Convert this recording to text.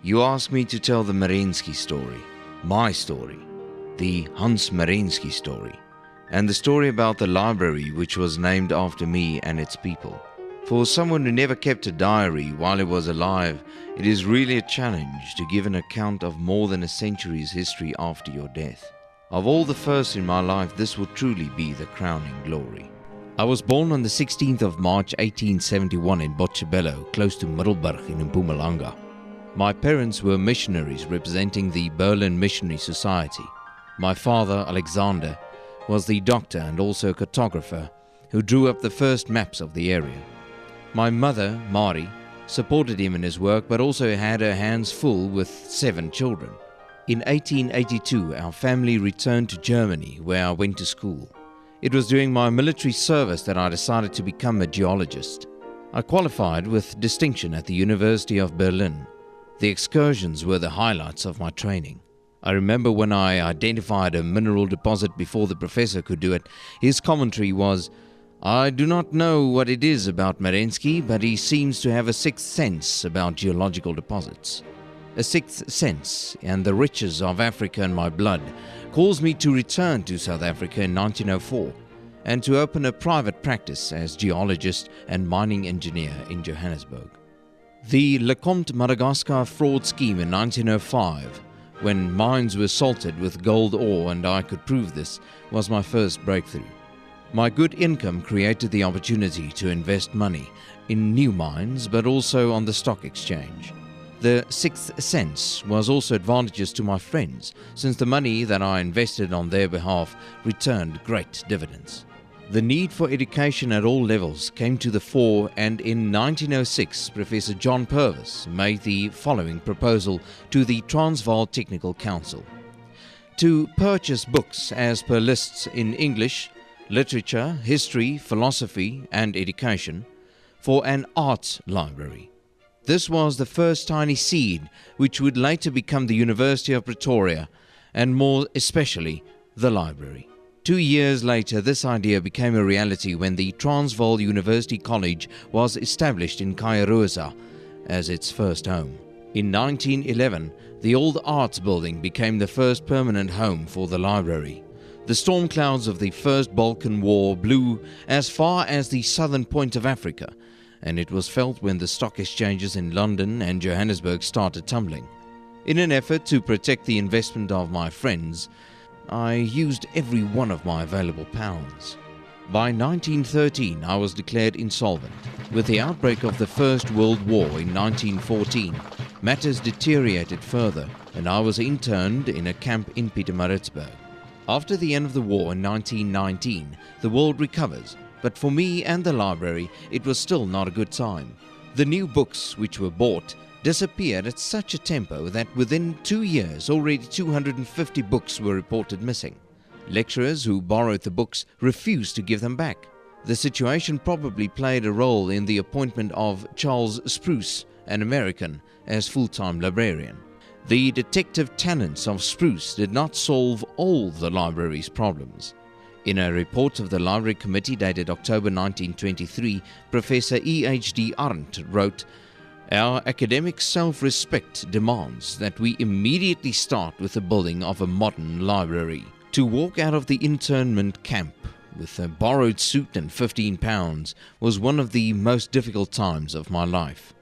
You asked me to tell the Merensky story, my story, the Hans Merensky story, and the story about the library which was named after me and its people. For someone who never kept a diary while he was alive, it is really a challenge to give an account of more than a century's history after your death. Of all the firsts in my life, this will truly be the crowning glory. I was born on the 16th of March 1871 in Botshabelo, close to Middelburg in Mpumalanga. My parents were missionaries representing the Berlin Missionary Society. My father, Alexander, was the doctor and also cartographer who drew up the first maps of the area. My mother, Mari, supported him in his work but also had her hands full with 7 children. In 1882, our family returned to Germany, where I went to school. It was during my military service that I decided to become a geologist. I qualified with distinction at the University of Berlin. The excursions were the highlights of my training. I remember when I identified a mineral deposit before the professor could do it, his commentary was, "I do not know what it is about Merensky, but he seems to have a sixth sense about geological deposits." A sixth sense and the riches of Africa in my blood caused me to return to South Africa in 1904 and to open a private practice as geologist and mining engineer in Johannesburg. The Lecomte Madagascar fraud scheme in 1905, when mines were salted with gold ore and I could prove this, was my first breakthrough. My good income created the opportunity to invest money in new mines but also on the stock exchange. The sixth sense was also advantageous to my friends, since the money that I invested on their behalf returned great dividends. The need for education at all levels came to the fore, and in 1906 Professor John Purvis made the following proposal to the Transvaal Technical Council: to purchase books as per lists in English, literature, history, philosophy and education for an arts library. This was the first tiny seed which would later become the University of Pretoria, and more especially the library. 2 years later, this idea became a reality when the Transvaal University College was established in Kairouza as its first home. In 1911, the old arts building became the first permanent home for the library. The storm clouds of the First Balkan War blew as far as the southern point of Africa, and it was felt when the stock exchanges in London and Johannesburg started tumbling. In an effort to protect the investment of my friends, I used every one of my available pounds. By 1913, I was declared insolvent. With the outbreak of the First World War in 1914, matters deteriorated further, and I was interned in a camp in Pietermaritzburg. After the end of the war in 1919, the world recovers, but for me and the library, it was still not a good time. The new books which were bought disappeared at such a tempo that within 2 years already 250 books were reported missing. Lecturers who borrowed the books refused to give them back. The situation probably played a role in the appointment of Charles Spruce, an American, as full-time librarian. The detective tenets of Spruce did not solve all the library's problems. In a report of the Library Committee dated October 1923, Professor E.H.D. Arndt wrote, "Our academic self-respect demands that we immediately start with the building of a modern library. To walk out of the internment camp with a borrowed suit and £15 was one of the most difficult times of my life.